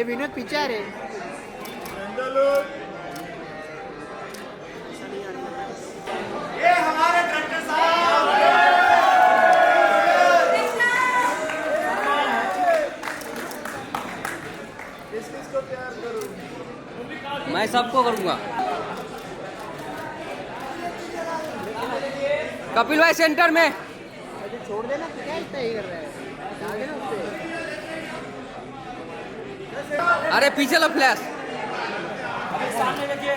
ये विनोद पीछे आ रहे। ये हमारे डायरेक्टर साहब। किसको प्यार करूं? मैं सबको करूंगा। कपिल भाई सेंटर में। छोड़ देना, क्या इतना ही कर रहा है? आगे ना उससे। अरे पीछे लो फ्लैश। सामने देखिए।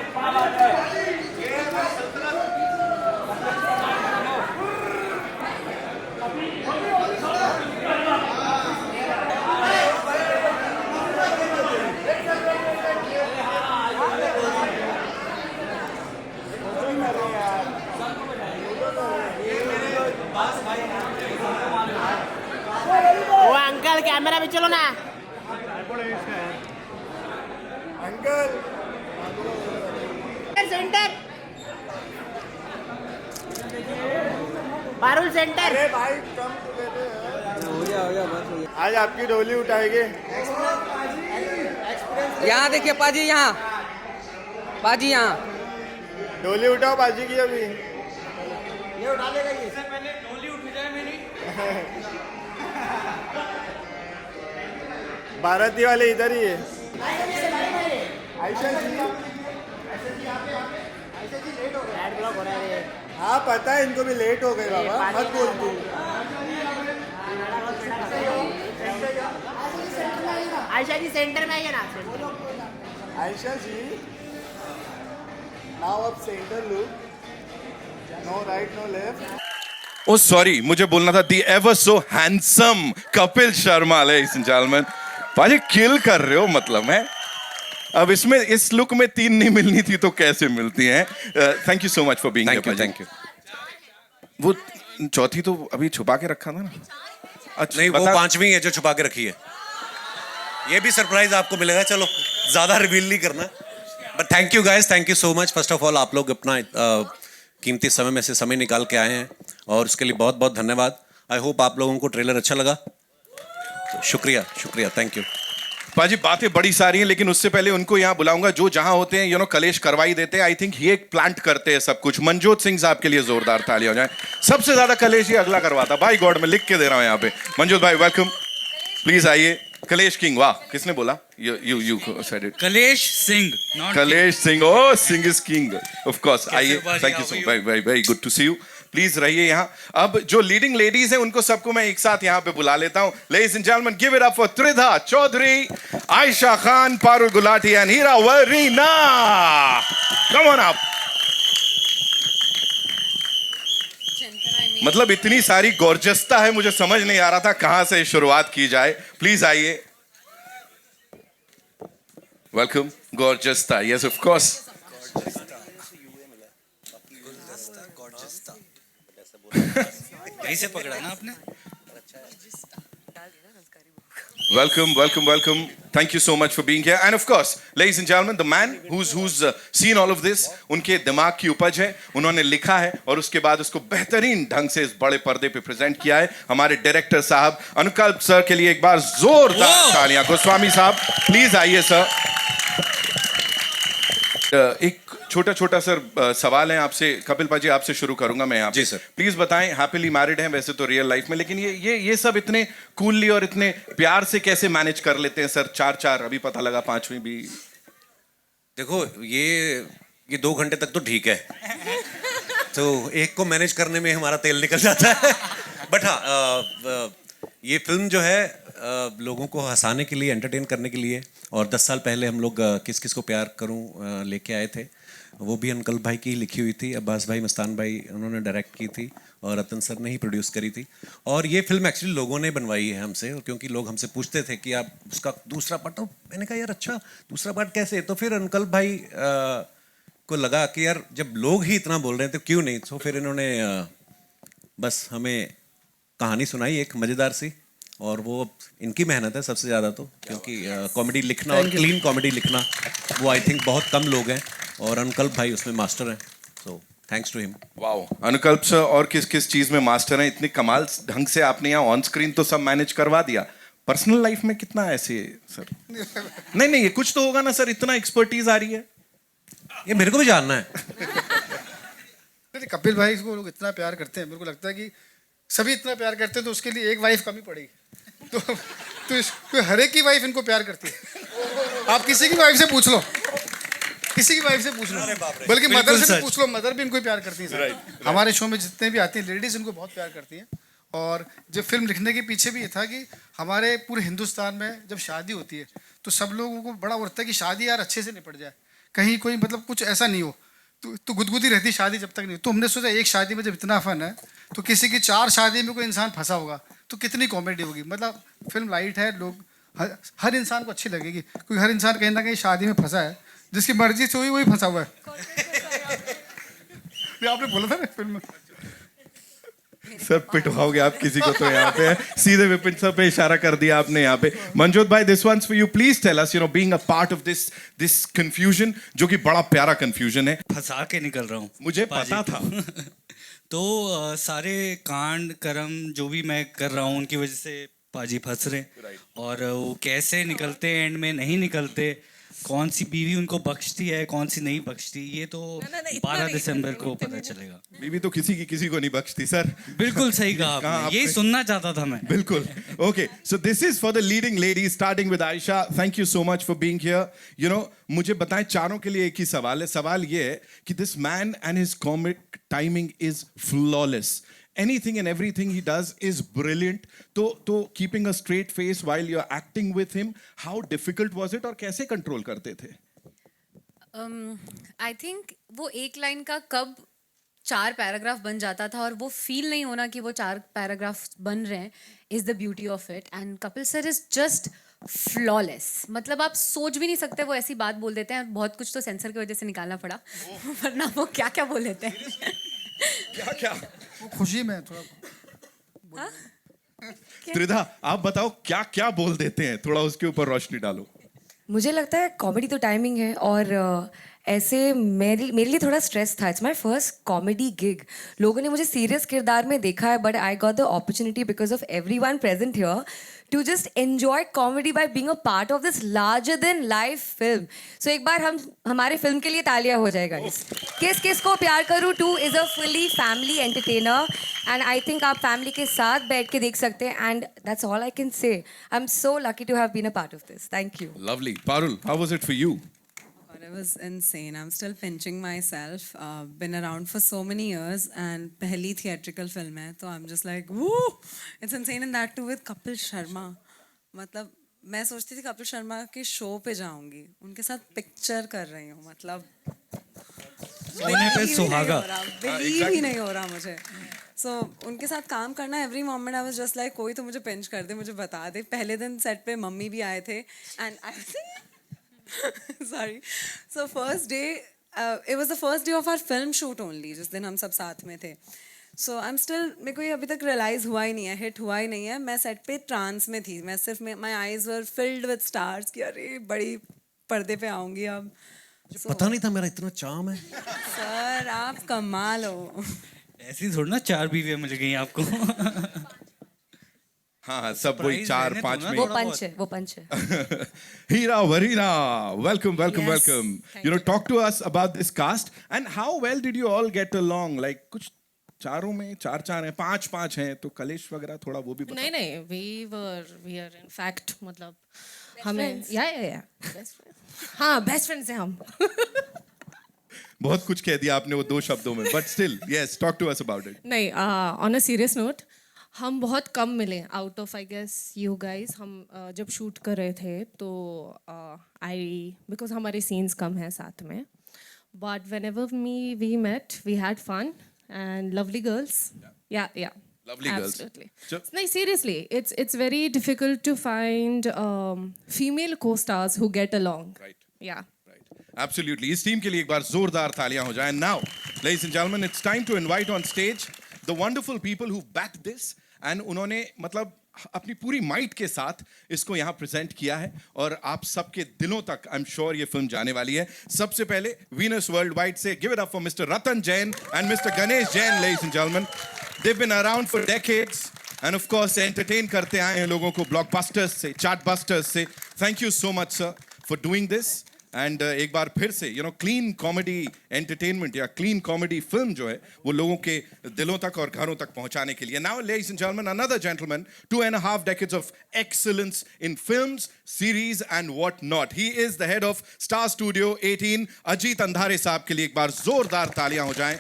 वो अंकल कैमरा में चलो ना। Uncle centre Parul centre. अरे भाई कम हो गया बस हो गया। आज आपकी डोली उठाएंगे। यहाँ देखिए पाजी, यहाँ पाजी, यहाँ डोली उठाओ बाजी की अभी। ये उठा लेगा ये। पहले डोली उठ जाए मेरी। भारती वाले इधर ही है। आयशा जी लेट हो गया। एड ब्लॉक हो रहा है। हाँ पता है इनको भी लेट हो गए बाबा, मत बोल तू। आयशा जी सेंटर में आइए ना। आयशा जी नाउ अब centre look, no right no left. Oh sorry, मुझे बोलना था the ever so handsome Kapil Sharma, ladies and gentleman. भाई किल कर रहे हो, मतलब है अब इसमें इस लुक में 3 नहीं मिलनी थी तो कैसे मिलती हैं। Thank you so much for being here. Thank you. वो चौथी तो अभी छुपा के रखा था ना। अच्छा नहीं, वो 5वीं है जो छुपा के रखी है। ये भी सरप्राइज आपको मिलेगा, चलो ज्यादा रिवील नहीं करना। But thank you guys, thank you so much. First of all आप लोग अपना कीमती समय में से समय निकाल के आए हैं और उसके लिए बहुत बहुत धन्यवाद। आई होप आप लोगों को ट्रेलर अच्छा लगा। तो शुक्रिया शुक्रिया, थैंक यू। पाजी बातें बड़ी सारी हैं, लेकिन उससे पहले उनको यहाँ बुलाऊंगा जो जहां होते हैं। कलेश करवाई देते हैं। आई थिंक ये प्लांट करते हैं सब कुछ। मनजोत सिंह साहब के लिए जोरदार तालियां हो जाए। सबसे ज्यादा कलेश ये अगला करवाता। भाई गॉड में लिख के दे रहा हूं यहाँ पे। मनजोत भाई वेलकम, प्लीज आइए। कलेश किंग, वाह किसने बोला? You said it. Kalesh Singh. Kalesh Singh, oh Singh is king of course. आइए, thank you so very very very good to see you. Please रहिए यहाँ। अब जो लीडिंग लेडीज हैं उनको सबको मैं एक साथ यहाँ पे बुला लेता हूँ। Ladies and gentleman, give it up for Tridha Chaudhary, Ayesha Khan, Parul Gulati and Heera Varina. Come on up. मतलब इतनी सारी गॉर्जसता है, मुझे समझ नहीं आ रहा था कहां से शुरुआत की जाए। प्लीज आइए। वेलकम गॉर्जसता। Yes of course. यहीं से पकड़ा ना आपने। Welcome, welcome, welcome. Thank you so much for being here. And of course, ladies and gentlemen, the man who's seen all of this, उनके दिमाग की उपज है। उन्होंने लिखा है और उसके बाद उसको बेहतरीन ढंग से इस बड़े पर्दे पे प्रेजेंट किया है हमारे डायरेक्टर साहब अनुकल्प सर के लिए एक बार जोरदार तालियां। गोस्वामी साहब प्लीज आइए सर। एक छोटा छोटा सर सवाल है आपसे। कपिल पाजी आपसे शुरू करूंगा मैं यहाँ पे। जी सर। प्लीज बताएं, हैप्पीली मैरिड हैं वैसे तो रियल लाइफ में, लेकिन ये सब इतने कूलली और इतने प्यार से कैसे मैनेज कर लेते हैं सर? 4 अभी पता लगा 5वीं भी। देखो ये 2 घंटे तक तो ठीक है। तो एक को मैनेज करने में हमारा तेल निकल जाता है। बट हाँ, ये फिल्म जो है लोगों को हंसाने के लिए, एंटरटेन करने के लिए। और 10 साल पहले हम लोग किस किस को प्यार करूं लेके आए थे। वो भी अनुकल्प भाई की लिखी हुई थी। अब्बास भाई, मस्तान भाई उन्होंने डायरेक्ट की थी और रतन सर ने ही प्रोड्यूस करी थी। और ये फिल्म एक्चुअली लोगों ने बनवाई है हमसे, क्योंकि लोग हमसे पूछते थे कि आप उसका दूसरा पार्ट। तो मैंने कहा यार अच्छा दूसरा पार्ट कैसे? तो फिर अनुकल्प भाई को लगा कि यार जब लोग ही इतना बोल रहे हैं तो क्यों नहीं। तो फिर इन्होंने बस हमें कहानी सुनाई एक मज़ेदार सी। और वो इनकी मेहनत है सबसे ज़्यादा तो, क्योंकि कॉमेडी लिखना और क्लीन कॉमेडी लिखना वो आई थिंक बहुत कम लोग हैं। और अनुकल्प भाई उसमें मास्टर हैं। So thanks to him. Wow Anukalp sir, और किस किस चीज में मास्टर हैं? इतने कमाल ढंग से आपने यहाँ ऑन स्क्रीन तो सब मैनेज करवा दिया, पर्सनल लाइफ में कितना ऐसे सर? नहीं नहीं, ये कुछ तो होगा ना सर, इतना एक्सपर्टीज आ रही है। ये मेरे को भी जानना है। नहीं, कपिल भाई को लोग इतना प्यार करते हैं, मेरे को लगता है कि सभी इतना प्यार करते हैं तो उसके लिए एक वाइफ कमी पड़ेगी। तो हर एक की वाइफ इनको प्यार करती है। आप किसी की वाइफ से पूछ लो, किसी की वाइफ से पूछ लो, बल्कि मदर से भी पूछ लो, मदर भी इनको प्यार करती है सर। हमारे शो में जितने भी आती हैं लेडीज इनको बहुत प्यार करती हैं। और जब फिल्म लिखने के पीछे भी ये था कि हमारे पूरे हिंदुस्तान में जब शादी होती है तो सब लोगों को बड़ा होता है कि शादी यार अच्छे से निपट जाए, कहीं कोई मतलब कुछ ऐसा नहीं हो, तो गुदगुदी रहती शादी जब तक नहीं। तो हमने सोचा एक शादी में जब इतना फन है तो किसी की 4 शादी में कोई इंसान फंसा होगा तो कितनी कॉमेडी होगी। मतलब फिल्म लाइट है, लोग हर इंसान को अच्छी लगेगी, क्योंकि हर इंसान कहीं ना कहीं शादी में फंसा है, जिसकी मर्जी से वही फंसा हुआ है। आपने बोला था ना फिल्म में। सर पिटवाओगे आप किसी को तो यहाँ पे सीधे विपिन सर पे इशारा कर दिया आपने यहाँ पे। मनजोत भाई, this one's for you, please tell us, you know, being a part of this confusion, जो कि बड़ा प्यारा कंफ्यूजन है। फंसा के निकल रहा हूँ। मुझे पता था। तो सारे कांड कर्म जो भी मैं कर रहा हूँ उनकी वजह से पाजी फंस रहे, और वो कैसे निकलते एंड में नहीं निकलते, कौन सी बीवी उनको बख्शती है कौन सी नहीं बख्शती, ये तो 12 दिसंबर को पता चलेगा। बीवी तो किसी को नहीं बख्शती सर। बिल्कुल सही कहा आपने, यही सुनना चाहता था मैं। बिल्कुल। Okay, so this is for the leading lady, starting with Ayesha. Thank you so much for being here. You know, मुझे बताएं, चारों के लिए एक ही सवाल है। सवाल ये है कि this man and his comic timing is flawless. Anything and everything he does is brilliant. तो keeping a straight face while you're acting with him, how difficult was it और कैसे कंट्रोल करते थे? आई थिंक वो एक line का कब 4 paragraph बन जाता था और वो फील नहीं होना कि वो 4 पैराग्राफ बन रहे हैं is the beauty of it. And Kapil sir is just flawless. मतलब आप सोच भी नहीं सकते, वो ऐसी बात बोल देते हैं. बहुत कुछ तो सेंसर की वजह से निकालना पड़ा, वरना वो क्या क्या बोल देते हैं. क्या वो खुशी में थोड़ा त्रिधा, आप बताओ क्या क्या बोल देते हैं, थोड़ा उसके ऊपर रोशनी डालो. मुझे लगता है कॉमेडी तो टाइमिंग है, और ऐसे मेरे लिए थोड़ा स्ट्रेस था. It's my first comedy gig. लोगों ने मुझे सीरियस किरदार में देखा है, but I got the opportunity because of everyone present here to just enjoy comedy by being a part of this larger than life film. So एक बार हमारे फिल्म के लिए तालियां हो जाएगा. किस किस को प्यार करूँ 2 is a fully family entertainer, and I think आप फैमिली के साथ बैठ के देख सकते हैं. And that's all I can say. I am so lucky to have been a part of this. Thank you. Lovely. Parul, how was it for you? It was insane. I'm still pinching myself. Been around for so many years, and पहली theatrical film है, तो I'm just like, woo! It's insane, and that too with Kapil Sharma. मतलब मैं सोचती थी कपिल शर्मा के show पे जाऊंगी, उनके साथ पिक्चर कर रही हूँ. मतलब सोने पे सुहागा. बिलीव ही नहीं हो रहा मुझे. So उनके साथ काम करना, every moment I was just like, कोई तो मुझे पिंच कर दे, मुझे बता दे. पहले दिन सेट पे मम्मी भी आए थे, and I sorry. So first day, it was the first day of our film shoot only. जिस दिन हम सब साथ में थे. So I'm still, मेरे को ये अभी तक realize हुआ ही नहीं है, hit हुआ ही नहीं है. मैं सेट पे ट्रांस में थी. मैं सिर्फ my eyes were filled with stars कि अरे बड़ी पर्दे पे आऊँगी अब. पता नहीं था मेरा इतना चार्म है. सर आप कमाल हो. ऐसी थोड़ी ना 4 बीवियां मिल गई आपको. हाँ, सब वही 4-5 में. वो पंच है. Hira Varina, welcome. Yes, You know, talk to us about this cast and how well did you all get along? Like कुछ चारों में 4 हैं, 5 हैं, तो कलेश वगैरह थोड़ा वो भी बताओ. नहीं, we are in fact, मतलब हमें या हाँ बेस्ट फ्रेंड्स हैं हम. बहुत कुछ कह दिया आपने वो 2 शब्दों में, but still, yes, talk to us about it. नहीं, ऑन अ सीरियस नोट, हम बहुत कम मिले out of I guess you guys. हम जब शूट कर रहे थे तो बिकॉज हमारे सीन्स कम हैं साथ में, but whenever we met we had fun and lovely girls. या Lovely girls. Absolutely. So- No, seriously, it's very difficult to find female co-stars who get along. Right. Yeah. Absolutely. इस team के लिए एक बार जोरदार तालियां हो जाएं. Now, ladies and gentlemen, it's time to invite on stage the wonderful people who backed this, and उन्होंने मतलब अपनी पूरी माइट के साथ इसको यहाँ प्रेजेंट किया है, और आप सबके दिलों तक आई एम श्योर ये फिल्म जाने वाली है. सबसे पहले वीनस वर्ल्ड वाइड से give it up for mister Ratan Jain and mister Ganesh Jain. Ladies and gentlemen, they've been around for decades. End of course entertain करते आए हैं लोगों को ब्लॉकबस्टर्स से, चार्टबस्टर्स से. Thank you so much sir for doing this. And एक बार फिर से क्लीन कॉमेडी एंटरटेनमेंट या क्लीन कॉमेडी फिल्म जो है वो लोगों के दिलों तक और घरों तक पहुंचाने के लिए. Now ladies and gentleman, another gentleman, 2.5 decades of excellence in films, series and what not. He is the head of Star Studio 18. Ajit अंधारे साहब के लिए एक बार जोरदार तालियां हो जाएं.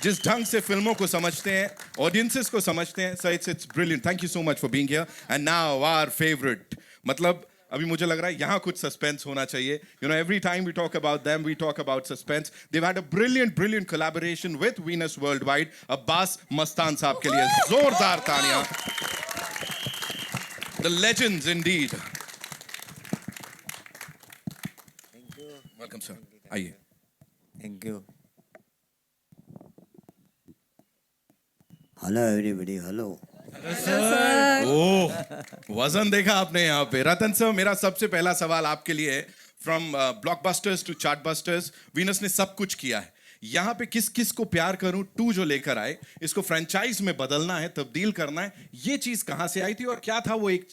जिस ढंग से फिल्मों को समझते हैं, ऑडियंसेस को समझते हैं, so it's brilliant. Thank you so much for being here. And now our favourite, मतलब अभी मुझे लग रहा है यहाँ कुछ सस्पेंस होना चाहिए. Every time we talk about them, we talk about suspense. They've had a brilliant collaboration with Venus Worldwide. Abbas Mastan साहब के लिए जोरदार तालियां. The legends indeed. Welcome sir, आइए. Thank you. Hello everybody. Hello. वजन देखा आपने यहाँ पे. रतन सर, मेरा सबसे पहला सवाल आपके लिए है. From blockbusters to chartbusters, Venus ने सब कुछ किया है. यहाँ पे किस किस को प्यार करूं 2 जो लेकर आए, इसको फ्रेंचाइज में बदलना है, तब्दील करना है, ये चीज कहाँ से आई थी और क्या था वो एक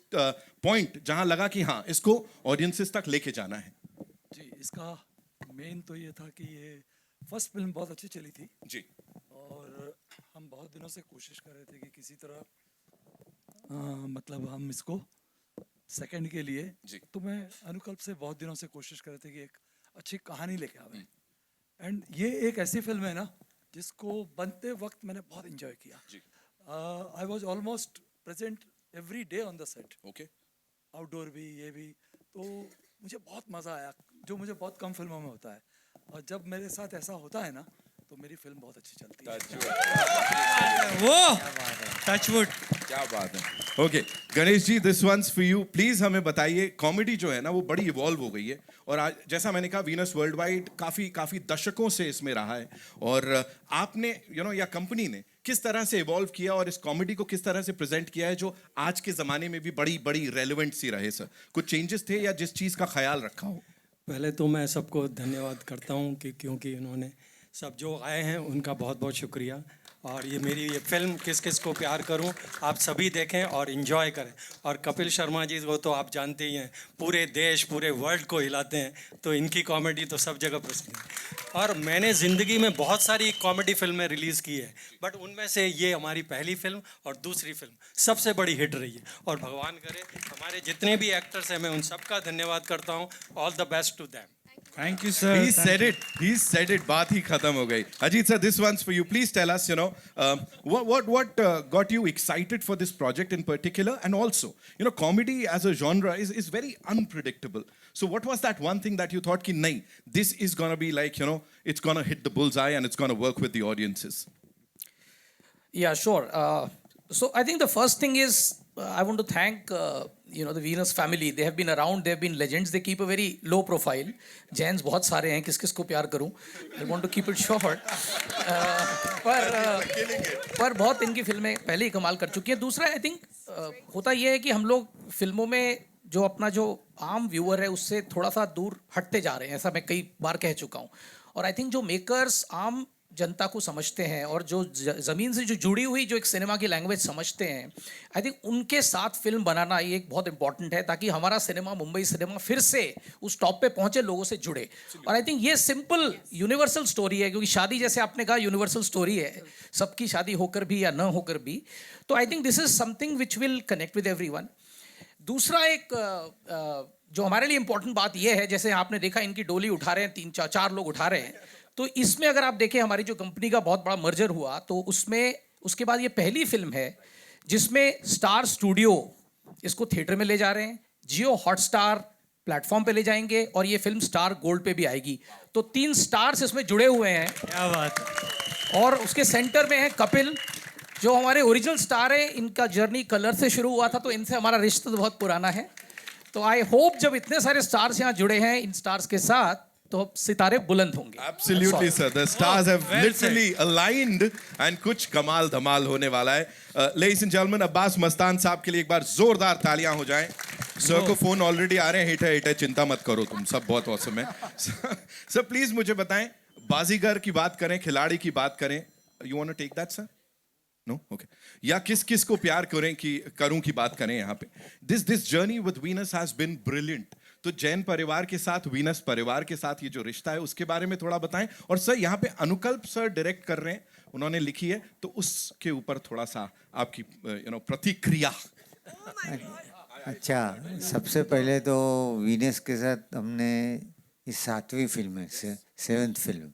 पॉइंट जहां लगा कि हाँ इसको ऑडियंसेस तक लेके जाना है? जी, इसका मेन तो ये था कि ये फर्स्ट फिल्म बहुत अच्छी चली थी जी, और हम बहुत दिनों से कोशिश कर रहे थे कि किसी तरह मतलब हम इसको सेकंड के लिए जी. तो मैं अनुकल्प से बहुत दिनों से कोशिश कर रहे थे कि एक अच्छी कहानी लेके आवे. एंड ये एक ऐसी फिल्म है ना जिसको बनते वक्त मैंने बहुत एंजॉय किया. I was almost present every day on the set. Okay. Outdoor भी, ये भी. तो मुझे बहुत मज़ा आया, जो मुझे बहुत कम फिल्मों में होता है. और जब मेरे साथ ऐसा होता है ना तो मेरी फिल्म बहुत अच्छी चलती है. वो टचवुड. क्या बात है. Okay Ganesh ji, this one's for you. Please हमें बताइए, कॉमेडी जो है ना वो बड़ी इवॉल्व हो गई है और आज जैसा मैंने कहा वीनस वर्ल्डवाइड काफी दशकों से इसमें रहा है और आपने या कंपनी ने किस तरह से इवॉल्व किया और इस कॉमेडी को किस तरह से प्रेजेंट किया है जो आज के जमाने में भी बड़ी रेलेवेंट सी रहे. सर, कुछ चेंजेस थे या जिस चीज का ख्याल रखा हो? पहले तो मैं सबको धन्यवाद करता हूँ कि क्योंकि उन्होंने सब जो आए हैं उनका बहुत बहुत शुक्रिया. और ये मेरी ये फिल्म किस किस को प्यार करूं, आप सभी देखें और इन्जॉय करें. और कपिल शर्मा जी को तो आप जानते ही हैं, पूरे देश पूरे वर्ल्ड को हिलाते हैं, तो इनकी कॉमेडी तो सब जगह प्रसिद्ध है. और मैंने ज़िंदगी में बहुत सारी कॉमेडी फिल्में रिलीज़ की है, बट उनमें से ये हमारी पहली फिल्म और दूसरी फिल्म सबसे बड़ी हिट रही है. और भगवान करे हमारे जितने भी एक्टर्स हैं मैं उन सबका धन्यवाद करता हूँ. All the best to them. Thank you, sir. He said it. बात ही खत्म हो गई. Ajit sir, this one's for you. Please tell us, what got you excited for this project in particular, and also, comedy as a genre is very unpredictable. So, what was that one thing that you thought, ki nahi, this is gonna be like, it's gonna hit the bullseye and it's gonna work with the audiences? Yeah, sure. So I think the first thing is I want to thank the Venus family. They have been around. They have been legends. They keep a very low profile. Jains बहुत सारे हैं. किस किस को प्यार करूं? I want to keep it short. पर बहुत इनकी फिल्में पहले ही कमाल कर चुकी हैं. दूसरा I think होता ये है कि हम लोग फिल्मों में जो अपना जो आम व्यूअर है उससे थोड़ा सा दूर हटते जा रहे हैं. ऐसा मैं कई बार कह चुका हूँ. और आई थिंक जो मेकर्स आम जनता को समझते हैं और जो ज़मीन से जो जुड़ी हुई जो एक सिनेमा की लैंग्वेज समझते हैं, आई थिंक उनके साथ फिल्म बनाना ये एक बहुत इंपॉर्टेंट है ताकि हमारा सिनेमा, मुंबई सिनेमा फिर से उस टॉप पे पहुंचे, लोगों से जुड़े. और आई थिंक ये सिंपल यूनिवर्सल स्टोरी है, क्योंकि शादी जैसे आपने कहा यूनिवर्सल स्टोरी है, सबकी शादी होकर भी या न होकर भी. तो I think this is something which will connect with everyone. दूसरा एक जो हमारे लिए इंपॉर्टेंट बात यह है, जैसे आपने देखा इनकी डोली उठा रहे हैं, 3-4 लोग उठा रहे हैं. तो इसमें अगर आप देखें हमारी जो कंपनी का बहुत बड़ा मर्जर हुआ, तो उसमें उसके बाद ये पहली फिल्म है जिसमें स्टार स्टूडियो इसको थिएटर में ले जा रहे हैं, जियो हॉटस्टार प्लेटफॉर्म पे ले जाएंगे और ये फिल्म स्टार गोल्ड पे भी आएगी. तो 3 स्टार्स इसमें जुड़े हुए हैं. क्या बात है. और उसके सेंटर में है कपिल, जो हमारे ओरिजिनल स्टार है. इनका जर्नी कलर से शुरू हुआ था, तो इनसे हमारा रिश्ता तो बहुत पुराना है. तो आई होप जब इतने सारे स्टार्स यहाँ जुड़े हैं इन स्टार्स के साथ, तो सितारे बुलंद होंगे. Absolutely, sir. The stars have literally aligned and कुछ कमाल धमाल होने वाला है. Ladies and gentlemen, Abbas Mastan साहब के लिए एक बार जोरदार तालियां हो जाएं. सर को फोन ऑलरेडी आ रहे हैं, हिट है, चिंता मत करो तुम, सब बहुत औसम है. सर प्लीज मुझे बताएं, बाजीगर की बात करें, खिलाड़ी की बात करें, you want to take that, sir? No okay या किस किस को प्यार करूं की बात करें यहाँ पे this journey with Venus has been brilliant तो जैन परिवार के साथ वीनस परिवार के साथ ये जो रिश्ता है उसके बारे में थोड़ा बताएं और सर यहाँ पे अनुकल्प सर डायरेक्ट कर रहे हैं उन्होंने लिखी है तो उसके ऊपर थोड़ा सा आपकी प्रतिक्रिया अच्छा सबसे पहले तो वीनस के साथ हमने इस 7वीं फिल्म है 7th फिल्म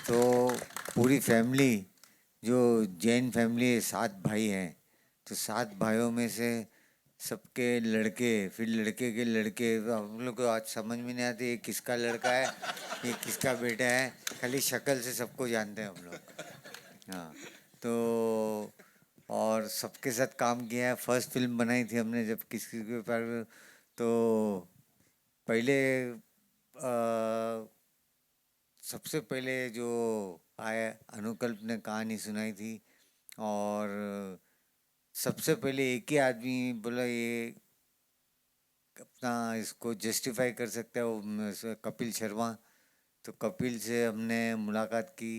तो पूरी फैमिली जो जैन फैमिली है 7 भाई हैं तो 7 भाइयों में से सबके लड़के फिर लड़के के लड़के हम लोग को आज समझ में नहीं आती ये किसका लड़का है ये किसका बेटा है खाली शक्ल से सबको जानते हैं हम लोग हाँ तो और सबके साथ काम किया है फर्स्ट फिल्म बनाई थी हमने जब किसी के ऊपर तो पहले सबसे पहले जो आया अनुकल्प ने कहानी सुनाई थी और सबसे पहले एक ही आदमी बोला ये अपना इसको जस्टिफाई कर सकता है वो कपिल शर्मा तो कपिल से हमने मुलाकात की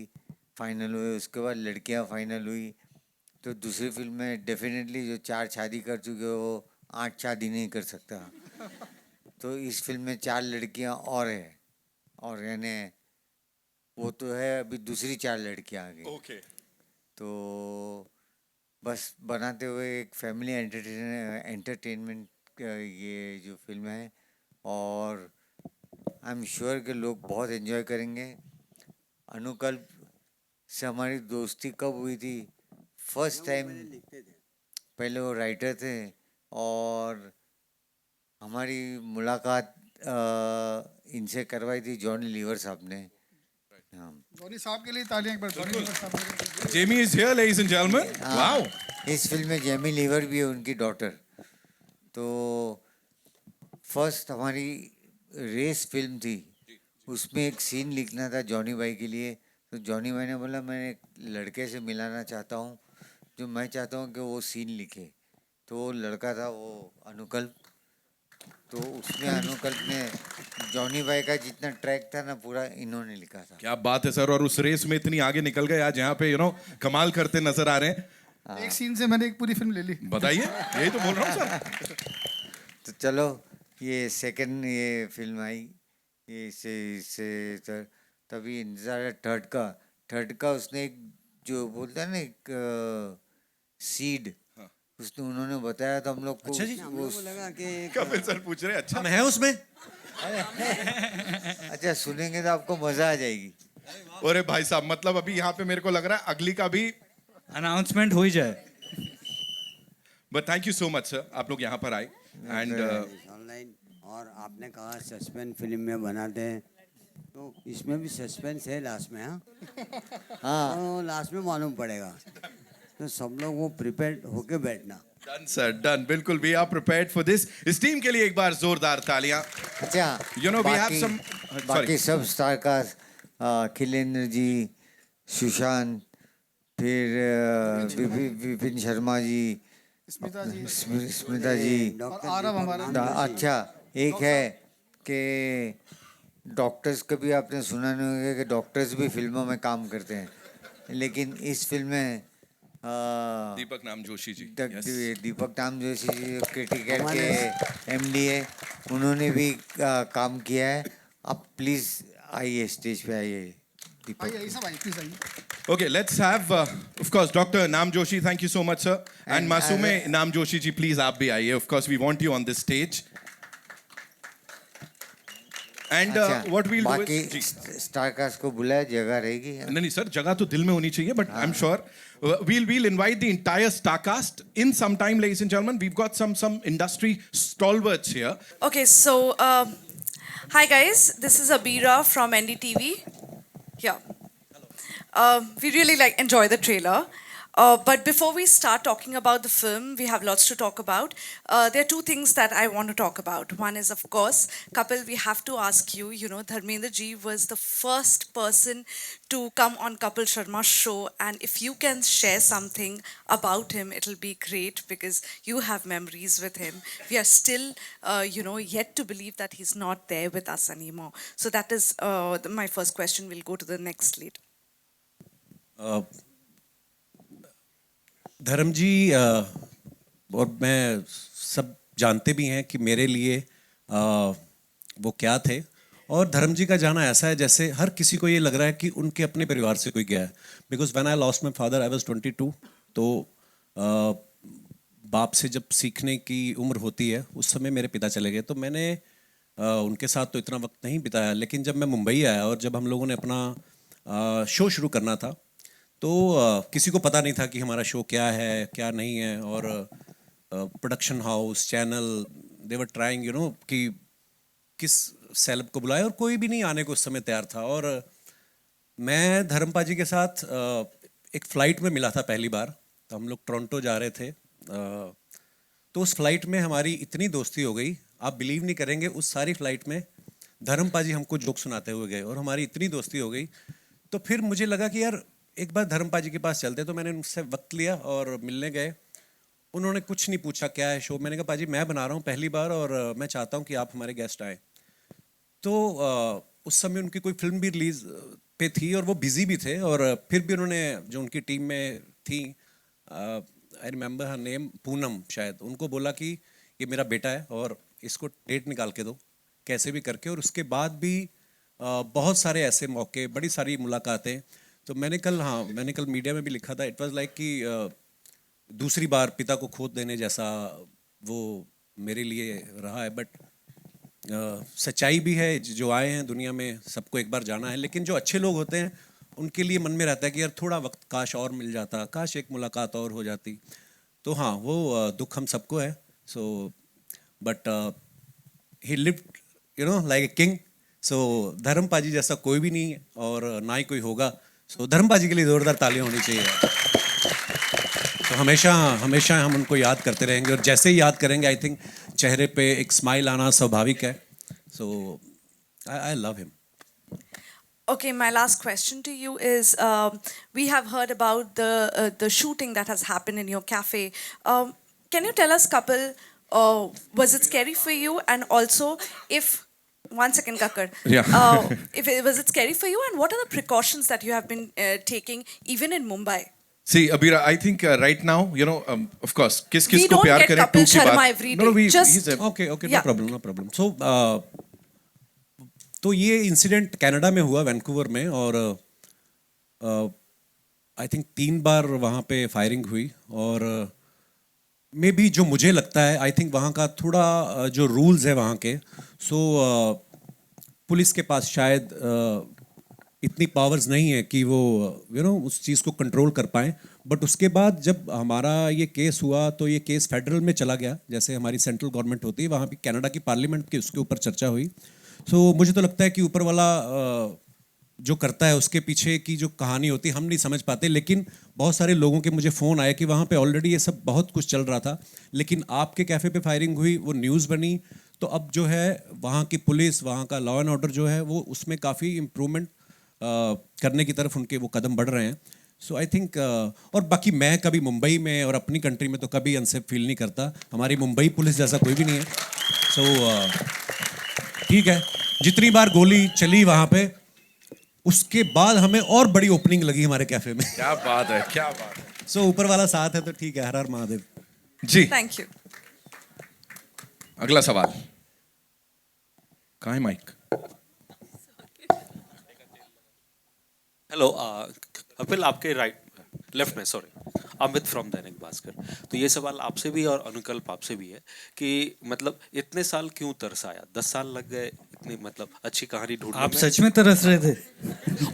फाइनल हुए उसके बाद लड़कियां फाइनल हुई तो दूसरी फिल्म में डेफिनेटली जो 4 शादी कर चुके वो 8 शादी नहीं कर सकता तो इस फिल्म में 4 लड़कियां और है और यानी वो तो है अभी दूसरी 4 लड़कियां आ गई ओके तो बस बनाते हुए एक फैमिली एंटरटेनमेंट ये जो फिल्म है और आई एम श्योर कि लोग बहुत एंजॉय करेंगे अनुकल्प से हमारी दोस्ती कब हुई थी फर्स्ट टाइम पहले वो राइटर थे और हमारी मुलाकात इनसे करवाई थी जॉनी लीवर साहब ने जॉनी साहब के लिए तालियां एक बार जॉनी लीवर साहब के लिए। Jamie is here ladies and gentleman wow इस फिल्म में जेमी लीवर भी है उनकी डॉटर तो फर्स्ट हमारी रेस फिल्म थी उसमें एक सीन लिखना था जॉनी भाई के लिए तो जॉनी भाई ने बोला मैं एक लड़के से मिलाना चाहता हूँ जो मैं चाहता हूँ कि वो सीन लिखे तो वो लड़का था वो अनुकल्प तो उसमें अनुकल्प ने जॉनी भाई का जितना ट्रैक था ना पूरा इन्होंने लिखा था क्या बात है सर और उस रेस में इतनी आगे निकल गए आज यहाँ पे कमाल करते नजर आ रहे हैं एक सीन से मैंने एक पूरी फिल्म ले ली बताइए यही तो बोल रहा हूँ सर तो चलो ये सेकंड ये फिल्म आई ये इससे तभी इंतजार है थर्ड का उसने एक जो बोलता है ना एक सीड उसने उन्होंने बताया तो हम लोग को अच्छा जी हम लोग को लगा कि कपिल सर पूछ रहे हैं अच्छा हम हैं उसमें अच्छा सुनेंगे तो आपको मजा आ जाएगी अरे भाई साहब मतलब अभी यहाँ पे मेरे को लग रहा है अगली का भी अनाउंसमेंट हो ही जाए but thank you so much sir आप लोग यहाँ पर आए एंड ऑनलाइन और आपने कहा सस्पेंस फिल्म में बनाते हैं तो इसमें भी सस्पेंस है लास्ट में हाँ तो लास्ट में मालूम पड़ेगा तो सब लोग वो प्रिपेयर्ड होके बैठना डन सर डन बिल्कुल we are prepared for this इस टीम के लिए एक बार जोरदार तालियां अच्छा वी हैव सम बाकी सब स्टार का खिलेंद्र जी सुशांत फिर विपिन शर्मा जी स्मिता जी अच्छा एक है कि डॉक्टर्स का भी आपने सुना नहीं होगा कि डॉक्टर्स भी फिल्मों में काम करते हैं लेकिन इस फिल्म में दीपक नाम जोशी जी दीपक नाम जोशी जी क्रिटिकेट के एमडी है उन्होंने भी काम किया है आप प्लीज आइए स्टेज पे आइए दीपक Okay, let's have, of course, Dr. Nam Joshi. Thank you so much, sir. And Masume Nam Joshi ji, please, आप भी आइए. Of course, we want you on this stage. And what we'll do is बाकी star cast को बुलाया जगह रहेगी नहीं sir जगह तो दिल में होनी चाहिए but I'm sure we'll invite the entire star cast in some time, ladies and gentlemen. We've got some industry stalwarts here. Okay, so hi guys, this is Abira from NDTV. Yeah. We really enjoy the trailer. But before we start talking about the film, we have lots to talk about. There are two things that I want to talk about. One is, of course, Kapil, we have to ask you, Dharmendra ji was the first person to come on Kapil Sharma's show. And if you can share something about him, it'll be great because you have memories with him. We are still, yet to believe that he's not there with us anymore. So that is my first question. We'll go to the next lead. धर्म जी और मैं सब जानते भी हैं कि मेरे लिए वो क्या थे, और धर्म जी का जाना ऐसा है जैसे हर किसी को ये लग रहा है कि उनके अपने परिवार से कोई गया है। Because when I lost my father I was 22, तो बाप से जब सीखने की उम्र होती है उस समय मेरे पिता चले गए, तो मैंने उनके साथ तो इतना वक्त नहीं बिताया। लेकिन जब मैं मुंबई आया और जब हम लोगों ने अपना शो शुरू करना था, तो किसी को पता नहीं था कि हमारा शो क्या है क्या नहीं है, और production house channel they were trying you know कि किस सेलेब को बुलाए, और कोई भी नहीं आने को उस समय तैयार था। और मैं धर्मपा जी के साथ एक फ़्लाइट में मिला था पहली बार, तो हम लोग टोरंटो जा रहे थे। तो उस फ्लाइट में हमारी इतनी दोस्ती हो गई, आप बिलीव नहीं करेंगे, उस सारी फ्लाइट में धर्मपा जी हमको जोक सुनाते हुए गए और हमारी इतनी दोस्ती हो गई। तो फिर मुझे लगा कि यार एक बार धर्मपा जी के पास चलते, तो मैंने उनसे वक्त लिया और मिलने गए। उन्होंने कुछ नहीं पूछा क्या है शो, मैंने कहा पाजी मैं बना रहा हूँ पहली बार और मैं चाहता हूँ कि आप हमारे गेस्ट आएँ। तो उस समय उनकी कोई फिल्म भी रिलीज पे थी और वो बिजी भी थे, और फिर भी उन्होंने जो उनकी टीम में थी, I remember her name, Poonam शायद, उनको बोला कि ये मेरा बेटा है और इसको डेट निकाल के दो कैसे भी करके। और उसके बाद भी बहुत सारे ऐसे मौके, बड़ी सारी मुलाकातें। तो मैंने कल मीडिया में भी लिखा था, इट वाज लाइक कि दूसरी बार पिता को खो देने जैसा वो मेरे लिए रहा है। बट सच्चाई भी है, जो आए हैं दुनिया में सबको एक बार जाना है, लेकिन जो अच्छे लोग होते हैं उनके लिए मन में रहता है कि यार थोड़ा वक्त काश और मिल जाता, काश एक मुलाकात और हो जाती। तो हाँ, वो दुख हम सबको है। So but he lived you know like a king. So Dharampa ji जैसा कोई भी नहीं है और ना ही कोई होगा। सो धर्मपा जी के लिए जोरदार तालियां होनी चाहिए। तो हमेशा हमेशा हम उनको याद करते रहेंगे, और जैसे ही याद करेंगे आई थिंक चेहरे पे एक स्माइल आना स्वाभाविक है। So I love him. Okay, my last question to you is, we have heard about the shooting that has happened in your cafe. Can you tell us, Kapil, was it scary for you? And also, if, one second, Kakar. Yeah. Was it scary for you? And what are the precautions that you have been taking even in Mumbai? See, Abira, I think right now, you know, of course, किस We को don't प्यार get करें Kapil टू की Sharma बात। every No, day. Just- he's a- okay Yeah. No problem. So तो ये incident Canada में हुआ, वैंकूवर में, और आई थिंक 3 बार वहाँ पे फायरिंग हुई। और मे बी जो मुझे लगता है, आई थिंक वहाँ का थोड़ा जो रूल्स है वहाँ के, सो पुलिस के पास शायद इतनी पावर्स नहीं है कि वो यू नो उस चीज़ को कंट्रोल कर पाएँ। बट उसके बाद जब हमारा ये केस हुआ, तो ये केस फेडरल में चला गया, जैसे हमारी सेंट्रल गवर्नमेंट होती है, वहाँ पे कनाडा की पार्लियामेंट की उसके ऊपर चर्चा हुई। सो मुझे तो लगता है कि ऊपर वाला जो करता है उसके पीछे की जो कहानी होती है हम नहीं समझ पाते। लेकिन बहुत सारे लोगों के मुझे फ़ोन आए कि वहाँ पे ऑलरेडी ये सब बहुत कुछ चल रहा था, लेकिन आपके कैफ़े पे फायरिंग हुई, वो न्यूज़ बनी, तो अब जो है वहाँ की पुलिस, वहाँ का लॉ एंड ऑर्डर जो है वो उसमें काफ़ी इम्प्रूवमेंट करने की तरफ उनके वो कदम बढ़ रहे हैं। सो आई थिंक और बाकी मैं कभी मुंबई में और अपनी कंट्री में तो कभी अनसेफ फील नहीं करता। हमारी मुंबई पुलिस जैसा कोई भी नहीं है। सो ठीक है, जितनी बार गोली चली वहाँ पे, उसके बाद हमें और बड़ी ओपनिंग लगी हमारे कैफे में। क्या बात है, क्या बात है। सो ऊपर वाला साथ है तो ठीक है। हर हर महादेव जी। Thank you. अगला सवाल, कहाँ है माइक? हेलो कपिल, आपके लेफ्ट में, सॉरी, अमित फ्रॉम दैनिक भास्कर। तो ये सवाल आपसे भी और अनुकल्प आपसे भी है कि मतलब इतने साल क्यों तरस आया? 10 साल लग गए इतनी मतलब अच्छी कहानी ढूंढने में। आप सच में तरस रहे थे?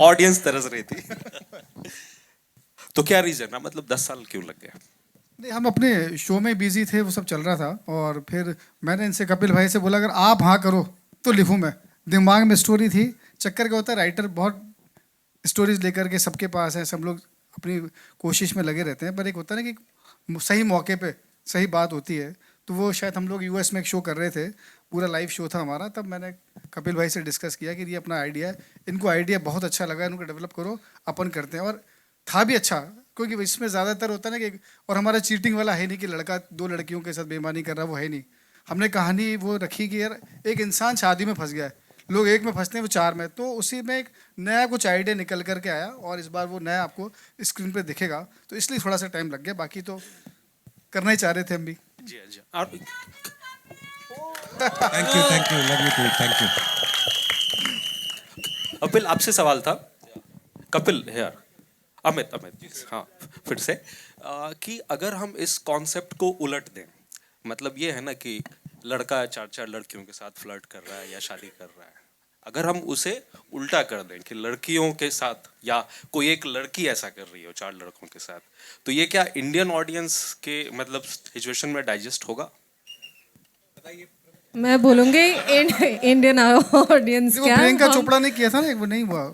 ऑडियंस तरस रही थी। तो क्या रीजन है, मतलब 10 साल क्यों लग गया? नहीं, हम अपने शो में बिजी थे, वो सब चल रहा था, और फिर मैंने इनसे, कपिल भाई से बोला अगर आप हाँ करो तो लिखूँ मैं। दिमाग में स्टोरी थी। चक्कर क्या होता है, राइटर बहुत स्टोरीज लेकर के सबके पास है, सब लोग अपनी कोशिश में लगे रहते हैं, पर एक होता है ना कि सही मौके पे सही बात होती है। तो वो शायद हम लोग यूएस में एक शो कर रहे थे, पूरा लाइव शो था हमारा, तब मैंने कपिल भाई से डिस्कस किया कि ये अपना आइडिया है, इनको आइडिया बहुत अच्छा लगा, इनको डेवलप करो, अपन करते हैं। और था भी अच्छा, क्योंकि इसमें ज़्यादातर होता है ना कि, और हमारा चीटिंग वाला है नहीं कि लड़का 2 लड़कियों के साथ बेईमानी कर रहा, वो है नहीं। हमने कहानी वो रखी कि यार एक इंसान शादी में फंस गया है, लोग एक में फंसते हैं, वो चार में, तो उसी में एक नया कुछ आइडिया निकल करके आया और इस बार वो नया आपको स्क्रीन पे दिखेगा, तो इसलिए थोड़ा सा टाइम लग गया, बाकी तो करना ही चाह रहे थे हम भी। जी जी और thank you love you too, thank you. Kapil आपसे सवाल था, कपिल हेयर, अमित हाँ फिर से कि अगर हम इस कॉन्सेप्ट को उलट दें, मतलब ये है ना कि लड़का चार चार लड़कियों के साथ फ्लर्ट कर रहा है या शादी कर रहा है, अगर हम उसे उल्टा कर दें कि लड़कियों के साथ या कोई एक लड़की ऐसा कर रही हो चार लड़कों के साथ, तो ये क्या इंडियन ऑडियंस के मतलब सिचुएशन में डाइजेस्ट होगा? मैं बोलूँगी इंडियन ऑडियंस वो क्या प्रियंका हम- चोपड़ा ने किया था ना, वो नहीं हुआ,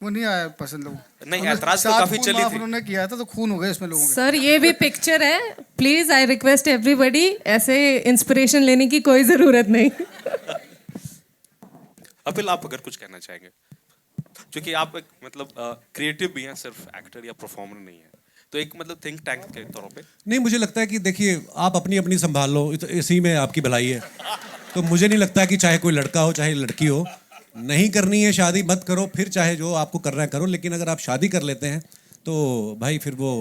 वो नहीं आया पसंद लोग। नहीं, ऐतराज तो काफी चली थी। उन्होंने किया था तो खून हो गए इसमें लोगों के। सर ये भी पिक्चर है, प्लीज आई रिक्वेस्ट एवरीबॉडी, ऐसे इंस्पिरेशन लेने की कोई जरूरत नहीं। कपिल आप अगर कुछ कहना चाहेंगे, क्योंकि आप एक मतलब क्रिएटिव भी हैं, सिर्फ एक्टर या परफॉर्मर नहीं है, तो एक मतलब थिंक टैंक के तौर पे। नहीं, मुझे लगता है कि देखिए आप अपनी अपनी संभाल लो, इसी में आपकी भलाई है। तो मुझे नहीं लगता कि चाहे कोई लड़का हो चाहे लड़की हो, नहीं करनी है शादी मत करो, फिर चाहे जो आपको करना है करो, लेकिन अगर आप शादी कर लेते हैं तो भाई फिर वो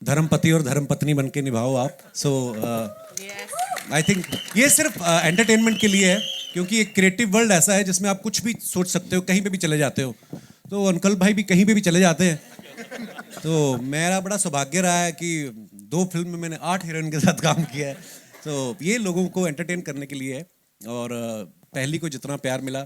धर्मपति और धर्मपत्नी बन के निभाओ आप। सो आई थिंक ये सिर्फ एंटरटेनमेंट के लिए है, क्योंकि एक क्रिएटिव वर्ल्ड ऐसा है जिसमें आप कुछ भी सोच सकते हो, कहीं पे भी चले जाते हो। तो अंकल भाई भी कहीं पे भी चले जाते हैं। तो मेरा बड़ा सौभाग्य रहा है कि 2 फिल्म में मैंने 8 हीरोइन के साथ काम किया है। तो ये लोगों को एंटरटेन करने के लिए है, और पहली को जितना प्यार मिला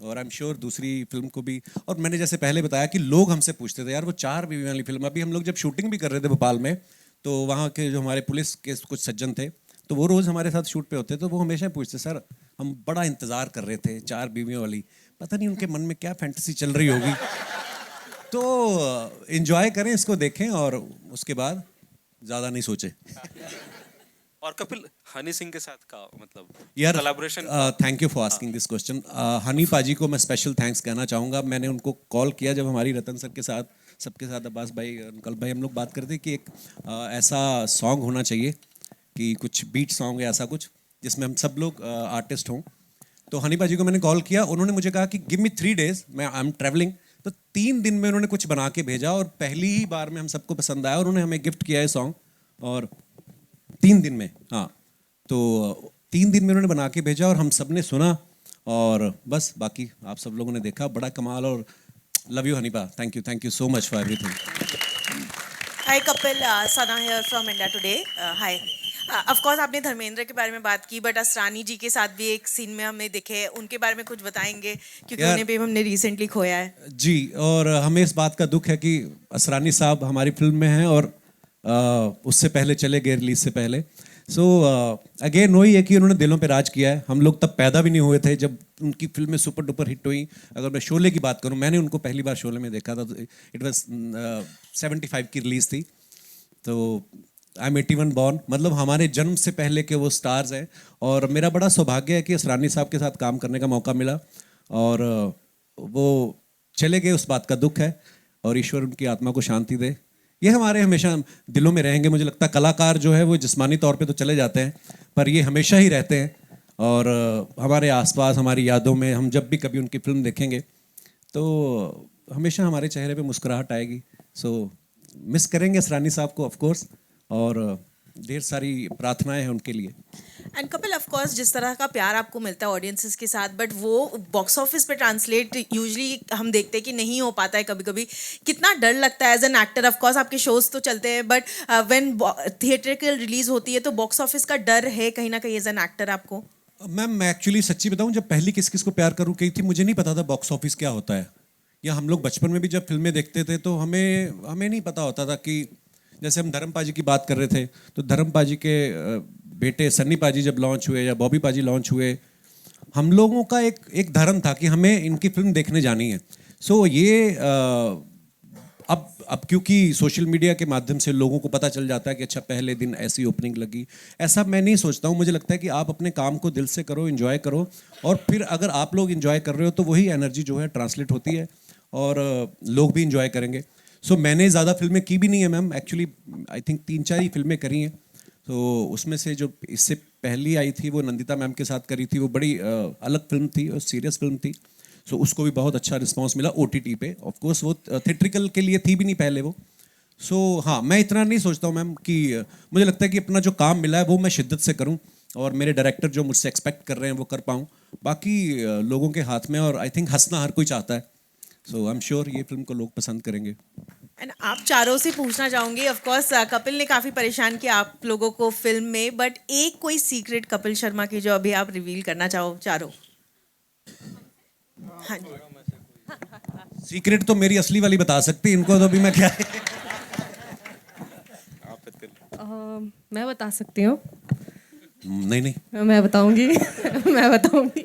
और आई एम श्योर दूसरी फिल्म को भी। और मैंने जैसे पहले बताया कि लोग हमसे पूछते थे यार वो 4 बीवी वाली फिल्म, अभी हम लोग जब शूटिंग भी कर रहे थे भोपाल में, तो वहाँ के जो हमारे पुलिस के कुछ सज्जन थे, तो वो रोज़ हमारे साथ शूट पे होते, तो वो हमेशा पूछते सर हम बड़ा इंतज़ार कर रहे थे 4 बीवियों वाली, पता नहीं उनके मन में क्या फैंटेसी चल रही होगी। तो एंजॉय करें, इसको देखें और उसके बाद ज़्यादा नहीं सोचें। और कपिल हनी सिंह के साथ का मतलब यार collaboration. Thank you for asking this question. Honey पाजी को मैं स्पेशल थैंक्स कहना चाहूँगा। मैंने उनको कॉल किया जब हमारी रतन सर के साथ, सबके साथ, अब्बास भाई, अंकल भाई, हम लोग बात करते थे कि एक ऐसा सॉन्ग होना चाहिए कि कुछ बीट सॉन्ग या ऐसा कुछ जिसमें हम सब लोग आर्टिस्ट हों। तो हनी पाजी को मैंने कॉल किया, उन्होंने मुझे कहा कि गिव मी 3 days, मैं आई एम ट्रैवलिंग। तो 3 दिन में उन्होंने कुछ बना के भेजा और पहली ही बार में हम सबको पसंद आया और उन्होंने हमें गिफ्ट किया है सॉन्ग। और 3 दिन में, हाँ, तो 3 दिन में उन्होंने बना के भेजा और हम सब ने सुना और बस बाकी आप सब लोगों ने देखा। बड़ा कमाल। और लव यू हनीपा, thank you so much for everything. Hi Kapil, Sana here from India Today. Hi, of course आपने धर्मेंद्र के बारे में बात की, बट असरानी जी के साथ भी एक सीन में हमें दिखे, उनके बारे में कुछ बताएंगे क्योंकि यार, उन्हें भी हमने रिसेंटली खोया है। जी, और हमें इस बात का दुख है कि असरानी साहब हमारी फिल्म में हैं और उससे पहले चले गए, रिलीज से पहले। सो अगेन वही है कि उन्होंने दिलों पे राज किया है। हम लोग तब पैदा भी नहीं हुए थे जब उनकी फिल्में सुपर डुपर हिट हुई। अगर मैं शोले की बात करूं, मैंने उनको पहली बार शोले में देखा था, इट वाज 75 की रिलीज थी। तो आई एम 81 बॉर्न, मतलब हमारे जन्म से पहले के वो स्टार्स हैं। और मेरा बड़ा सौभाग्य है कि असरानी साहब के साथ काम करने का मौका मिला और वो चले गए, उस बात का दुख है और ईश्वर उनकी आत्मा को शांति दे। ये हमारे हमेशा दिलों में रहेंगे। मुझे लगता है कलाकार जो है वो जिस्मानी तौर पे तो चले जाते हैं पर ये हमेशा ही रहते हैं और हमारे आसपास, हमारी यादों में। हम जब भी कभी उनकी फिल्म देखेंगे तो हमेशा हमारे चेहरे पे मुस्कुराहट आएगी। सो मिस करेंगे असरानी साहब को ऑफ कोर्स, और ढेर सारी प्रार्थनाएं हैं उनके लिए। एंड कपिल, ऑफ कोर्स जिस तरह का प्यार आपको मिलता है ऑडियंसेस के साथ, बट वो बॉक्स ऑफिस पे ट्रांसलेट यूजुअली हम देखते हैं कि नहीं हो पाता है कभी कभी। कितना डर लगता है as an actor? Of course आपके शोज तो चलते हैं, बट व्हेन थिएट्रिकल रिलीज होती है तो बॉक्स ऑफिस का डर है कहीं ना कहीं एज एन एक्टर आपको? मैम, मैं एक्चुअली सच्ची बताऊं, जब पहली किस किस को प्यार करूं कही थी, मुझे नहीं पता था बॉक्स ऑफिस क्या होता है। या हम लोग बचपन में भी जब फिल्में देखते थे तो हमें नहीं पता होता था कि जैसे हम धर्म पाजी की बात कर रहे थे तो धर्म पाजी के बेटे सन्नी पाजी जब लॉन्च हुए या बॉबी पाजी लॉन्च हुए, हम लोगों का एक धर्म था कि हमें इनकी फिल्म देखने जानी है। सो ये अब क्योंकि सोशल मीडिया के माध्यम से लोगों को पता चल जाता है कि अच्छा पहले दिन ऐसी ओपनिंग लगी, ऐसा मैं नहीं सोचता हूँ। मुझे लगता है कि आप अपने काम को दिल से करो, एंजॉय करो, और फिर अगर आप लोग एंजॉय कर रहे हो तो वही एनर्जी जो है ट्रांसलेट होती है और लोग भी एंजॉय करेंगे। सो मैंने ज़्यादा फिल्में की भी नहीं है मैम, एक्चुअली आई थिंक 3-4 ही फिल्में करी हैं। तो उसमें से जो इससे पहली आई थी वो नंदिता मैम के साथ करी थी, वो बड़ी अलग फिल्म थी और सीरियस फिल्म थी, सो उसको भी बहुत अच्छा रिस्पांस मिला OTT पे। ऑफ कोर्स वो थिएट्रिकल के लिए थी भी नहीं पहले वो। सो हाँ, मैं इतना नहीं सोचता हूँ मैम कि मुझे लगता है कि अपना जो काम मिला है वो मैं शिद्दत से करूँ और मेरे डायरेक्टर जो मुझसे एक्सपेक्ट कर रहे हैं वो कर पाऊँ। बाकी लोगों के हाथ में, और आई थिंक हंसना हर कोई चाहता है, सो आई एम श्योर ये फिल्म को लोग पसंद करेंगे। एंड आप चारों से पूछना चाहूंगी, ऑफ कोर्स कपिल ने काफी परेशान किया आप लोगों को फिल्म में, बट एक कोई सीक्रेट कपिल शर्मा की जो अभी आप रिवील करना चाहो चारों। हाँ जी। सीक्रेट तो मेरी असली वाली बता सकती, इनको तो अभी मैं क्या मैं बता सकती हूँ। नहीं मैं बताऊंगी मैं बताऊंगी।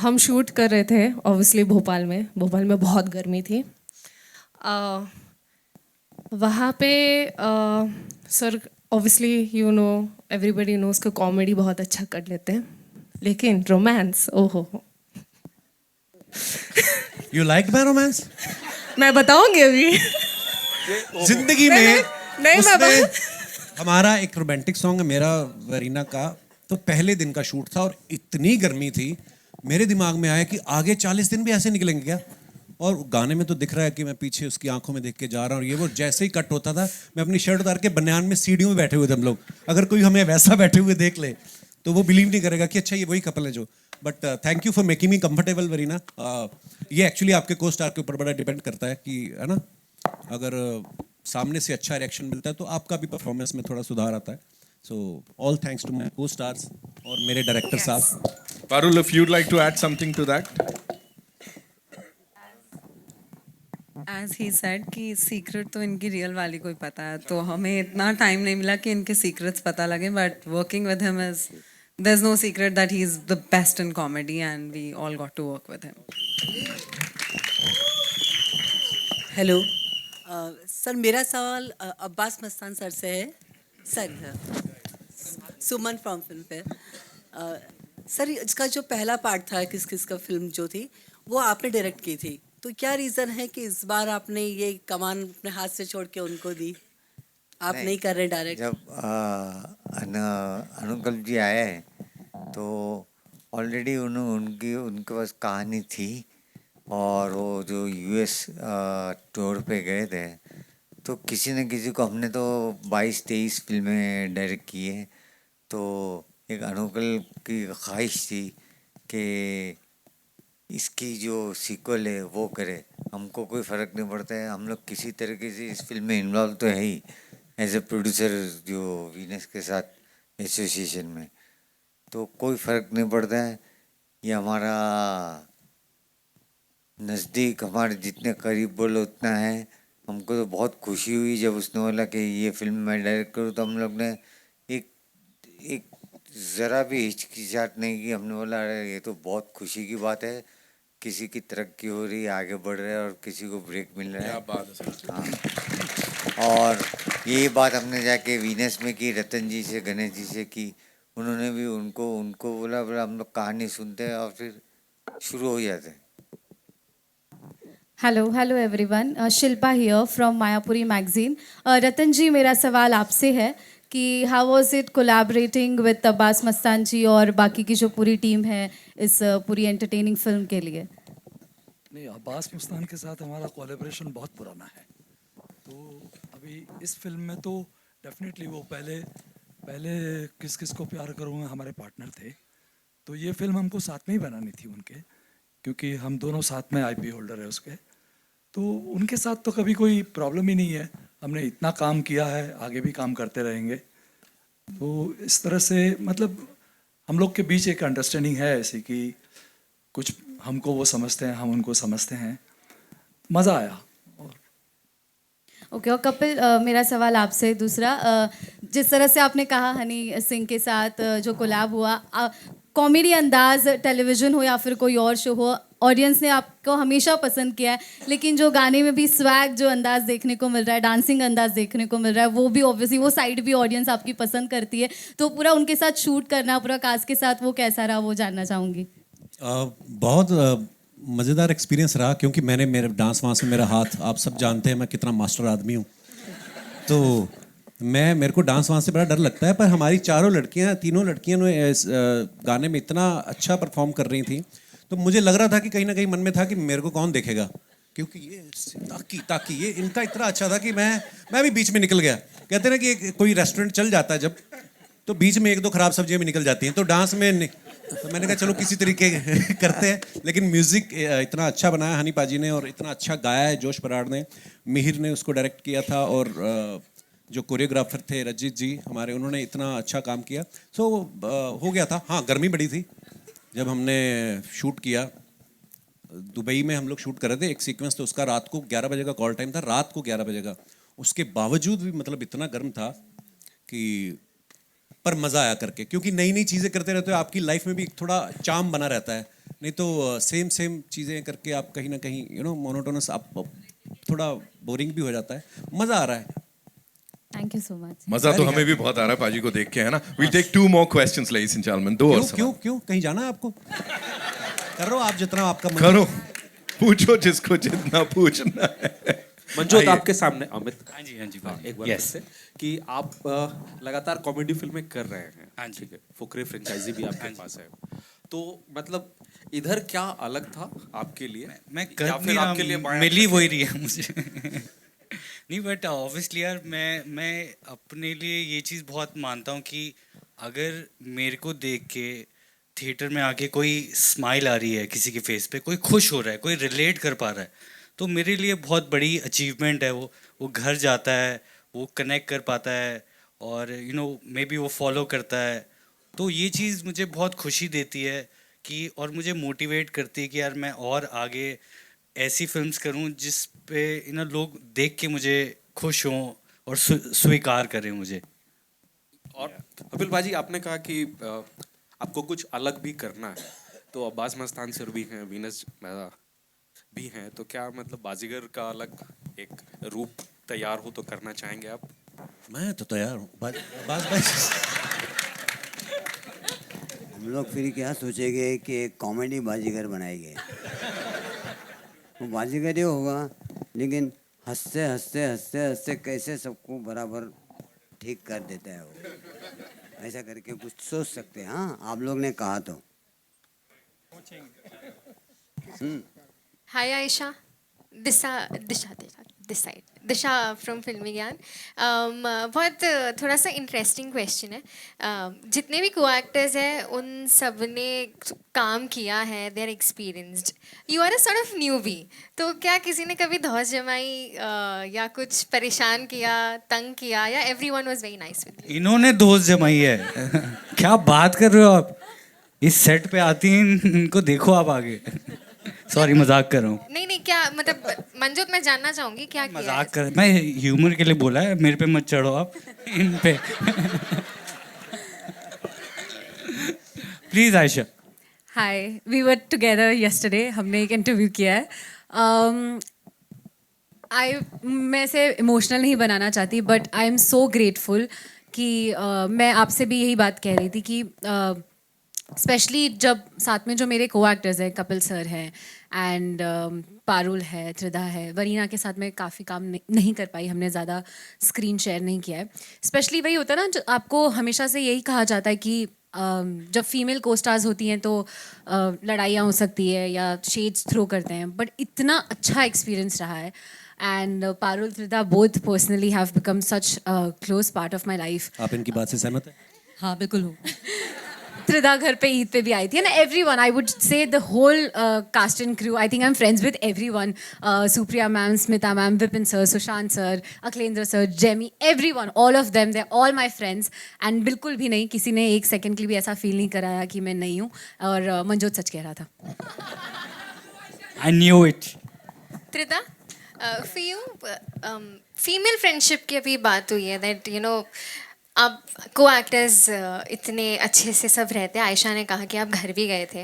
हम शूट कर रहे थे ऑब्वियसली भोपाल में बहुत गर्मी थी। वहाँ पे sir obviously you know everybody knows का कॉमेडी बहुत अच्छा कर लेते हैं, लेकिन रोमांस ओहो। You like my romance? मैं बताऊंगी अभी। जिंदगी में नहीं मैं हमारा एक रोमांटिक सॉन्ग है मेरा वरीना का, तो पहले दिन का शूट था और इतनी गर्मी थी, मेरे दिमाग में आया कि आगे 40 दिन भी ऐसे निकलेंगे क्या। और गाने में तो दिख रहा है कि मैं पीछे उसकी आंखों में देख के जा रहा हूँ, ये वो जैसे ही कट होता था मैं अपनी शर्ट उतार के बनियान में सीढ़ियों में बैठे हुए थे हम लोग। अगर कोई हमें वैसा बैठे हुए देख ले तो वो बिलीव नहीं करेगा कि अच्छा ये वही कपल है जो। But thank you for making me comfortable Varina. ये एक्चुअली आपके को स्टार के ऊपर बड़ा डिपेंड करता है कि है ना, अगर सामने से अच्छा रिएक्शन मिलता है तो आपका भी परफॉर्मेंस में थोड़ा सुधार आता है। So all thanks to my co stars और मेरे डायरेक्टर साहब। Parul, if you'd like to add something to that. As he said कि सीक्रेट तो इनकी रियल वाली को ही पता है, तो हमें इतना टाइम नहीं मिला कि इनके सीक्रेट्स पता लगे, but working with him is there is no secret that he is the best in comedy and we all got to work with him. Hello sir, मेरा सवाल अब्बास मस्तान सर से है। Sir Suman from Filmfare. Sir इसका जो पहला part था किस किस का फिल्म जो थी वो आपने डायरेक्ट की थी, तो क्या रीज़न है कि इस बार आपने ये कमान अपने हाथ से छोड़ के उनको दी, आप नहीं कर रहे डायरेक्ट? जब अनुकल्प जी आए हैं तो ऑलरेडी उनके पास कहानी थी और वो जो US टूर पे गए थे तो किसी न किसी को हमने तो 22-23 फिल्में डायरेक्ट की है, तो एक अनुकल्प की ख्वाहिश थी कि इसकी जो सीक्वल है वो करे। हमको कोई फ़र्क नहीं पड़ता है, हम लोग किसी तरीके से इस फिल्म में इन्वॉल्व तो है ही एज ए प्रोड्यूसर जो वीनस के साथ एसोसिएशन में, तो कोई फ़र्क नहीं पड़ता है। ये हमारा नज़दीक, हमारे जितने करीब बोलो उतना है। हमको तो बहुत खुशी हुई जब उसने बोला कि ये फिल्म मैं डायरेक्ट करूँ, तो हम लोग ने एक ज़रा भी हिचकिचाहट नहीं की। हमने बोला अरे ये तो बहुत खुशी की बात है, किसी की तरक्की हो रही है, आगे बढ़ रहा है और किसी को ब्रेक मिल रहा है। हाँ, और यही बात हमने जाके वीनस में की, रतन जी से, गणेश जी से की। उन्होंने भी उनको बोला हम लोग कहानी सुनते हैं और फिर शुरू हो जाते हैं। Hello everyone, Shilpa here from Mayapuri magazine. Ratan ji, मेरा सवाल आपसे है कि how was it collaborating with Abbas Mastan ji और बाकी की जो पूरी टीम है इस पूरी एंटरटेनिंग फिल्म के लिए? नहीं, अब्बास मस्तान के साथ हमारा कोलैबोरेशन बहुत पुराना है, तो अभी इस फिल्म में तो डेफिनेटली वो पहले किस किस को प्यार करूँगा हमारे पार्टनर थे, तो ये फिल्म हमको साथ में ही बनानी थी उनके, क्योंकि हम दोनों साथ में IP होल्डर है उसके, तो उनके साथ तो कभी कोई प्रॉब्लम ही नहीं है। हमने इतना काम किया है, आगे भी काम करते रहेंगे। तो इस तरह से मतलब हम लोग के बीच एक अंडरस्टैंडिंग है ऐसी कि कुछ हमको वो समझते हैं, हम उनको समझते हैं, मज़ा आया। ओके, और कपिल, मेरा सवाल आपसे दूसरा, जिस तरह से आपने कहा हनी सिंह के साथ जो कोलैब हुआ, कॉमेडी अंदाज टेलीविज़न हो या फिर कोई और शो हो, ऑडियंस ने आपको हमेशा पसंद किया है, लेकिन जो गाने में भी स्वैग जो अंदाज देखने को मिल रहा है, डांसिंग अंदाज देखने को मिल रहा है, वो भी ऑब्वियसली वो साइड भी ऑडियंस आपकी पसंद करती है, तो पूरा उनके साथ शूट करना, पूरा कास्ट के साथ वो कैसा रहा, वो जानना चाहूँगी। बहुत मज़ेदार एक्सपीरियंस रहा, क्योंकि मेरे डांस वांस में मेरा हाथ, आप सब जानते हैं मैं कितना मास्टर आदमी हूँ, तो मेरे को डांस वांस से बड़ा डर लगता है, पर हमारी तीनों लड़कियां ने इस गाने में इतना अच्छा परफॉर्म कर रही थी, तो मुझे लग रहा था कि कहीं ना कहीं मन में था कि मेरे को कौन देखेगा, क्योंकि ये ताकि ये इनका इतना अच्छा था कि मैं भी बीच में निकल गया। कहते हैं ना कि कोई रेस्टोरेंट चल जाता है जब, तो बीच में एक दो खराब सब्जियां भी निकल जाती हैं, तो डांस में तो मैंने कहा चलो किसी तरीके करते हैं। लेकिन म्यूज़िक इतना अच्छा बनाया हनी पाजी ने, और इतना अच्छा गाया है जोश बराड़ ने, मिहिर ने उसको डायरेक्ट किया था, और जो कोरियोग्राफर थे रजित जी हमारे, उन्होंने इतना अच्छा काम किया। सो हो गया था। हाँ, गर्मी बड़ी थी जब हमने शूट किया। दुबई में हम लोग शूट कर रहे थे, एक सीक्वेंस तो उसका रात को 11 बजे का कॉल टाइम था, रात को 11 बजे का। उसके बावजूद भी मतलब इतना गर्म था कि, पर मज़ा आया करके, क्योंकि नई नई चीज़ें करते रहते हो, आपकी लाइफ में भी थोड़ा चार्म बना रहता है। नहीं तो सेम चीज़ें करके आप कहीं ना कहीं मोनोटोनस, आप थोड़ा बोरिंग भी हो जाता है। मज़ा आ रहा है। Thank you so much. मजा तो हमें भी बहुत आ रहा है पाजी को देख के, है ना। We'll take 2 more questions, ladies and gentlemen. 2 और सवाल। क्यों कहीं जाना है आपको? करो आप जितना आपका मन करो, पूछो जिसको जितना पूछना है। मंजोत आपके सामने अमित। हाँ जी एक बार Yes. फिर से कि आप लगातार कॉमेडी फिल्में कर रहे हैं। हाँ जी, ठीक है। फुकरे फ्रेंचाइजी भी आपके पास है, तो मतलब इधर क्या अलग था आपके लिए? मैं या कर फिर नहीं आपके रहा, लिए बाया मिली था? वही रही है मुझे। नहीं, बट ऑब्वियसली यार मैं अपने लिए ये चीज़ बहुत मानता हूँ कि अगर मेरे को देख के थिएटर में आके कोई स्माइल आ रही है किसी के फेस पे, कोई खुश हो रहा है, कोई रिलेट कर पा रहा है, तो मेरे लिए बहुत बड़ी अचीवमेंट है। वो घर जाता है, वो कनेक्ट कर पाता है, और मे बी वो फॉलो करता है, तो ये चीज़ मुझे बहुत खुशी देती है कि, और मुझे मोटिवेट करती है कि यार मैं और आगे ऐसी फिल्म्स करूं जिस पे लोग देख के मुझे खुश हों और स्वीकार करें मुझे। और अबिल बाजी, आपने कहा कि आपको कुछ अलग भी करना है, तो अब्बास मस्तान सर भी हैं, वीनस भी हैं, तो क्या मतलब बाजीगर का अलग एक रूप तैयार हो तो करना चाहेंगे आप? मैं तो तैयार हूँ। हम लोग फिर क्या सोचेंगे कि एक कॉमेडी बाजीगर बनाएंगे, वो बाजीगर ही होगा, लेकिन हंसते हंसते हंसते हंसते कैसे सबको बराबर ठीक कर देता है वो, ऐसा करके कुछ सोच सकते हैं। हाँ, आप लोग ने कहा तो। Hi Aisha, this side, Disha from फिल्मी ज्ञान। बहुत थोड़ा सा इंटरेस्टिंग क्वेश्चन है। जितने भी को एक्टर्स हैं उन सब ने काम किया है, they are experienced, you are a sort of newbie, तो क्या किसी ने कभी धौस जमाई या कुछ परेशान किया, तंग किया, या everyone was very nice with you? इन्होंने दोस्त जमाई है। क्या बात कर रहे हो आप? इस सेट पे आती हैं, इनको देखो आप आगे। सॉरी, मजाक कर रहा हूँ। नहीं, क्या मतलब मंजूत, मैं जानना चाहूंगी क्या किया है? मजाक कर, मैं ह्यूमर के लिए बोला है, मेरे पे मत चढ़ो आप इन पे। Please Ayesha. Hi, we were together yesterday, हमने एक इंटरव्यू किया है। मैं इसे इमोशनल नहीं बनाना चाहती, but I am so grateful कि मैं आपसे भी यही बात कह रही थी कि स्पेशली जब साथ में जो मेरे को एक्टर्स हैं, कपिल सर हैं एंड पारुल है, त्रिधा है, वरीना के साथ मैं काफ़ी काम नहीं कर पाई, हमने ज़्यादा स्क्रीन शेयर नहीं किया है। स्पेशली वही होता है ना, जो आपको हमेशा से यही कहा जाता है कि जब फीमेल को स्टार्स होती हैं तो लड़ाइयाँ हो सकती है या शेड्स थ्रो करते हैं, बट इतना अच्छा एक्सपीरियंस रहा है। And Parul, Tridha both personally have become such close part of my life. आप इनकी बात से सहमत हैं? हाँ, बिल्कुल हूँ। त्रिधा घर पे ईद पे भी आई थी, and everyone, I would say the whole cast and crew, I think I am friends with everyone, Supriya ma'am, Smita ma'am, Vipin sir, Sushant sir, Akhilendra sir, Jamie, everyone, all of them, they all my friends. And बिल्कुल भी नहीं, किसी ने एक second के लिए भी ऐसा फील नहीं कराया कि मैं नहीं हूँ, और मंजोत सच कह रहा था। I knew it. Tridha, for you female friendship की अभी बात हुई है, दैट आप को एक्टर्स इतने अच्छे से सब रहते हैं। आयशा ने कहा कि आप घर भी गए थे।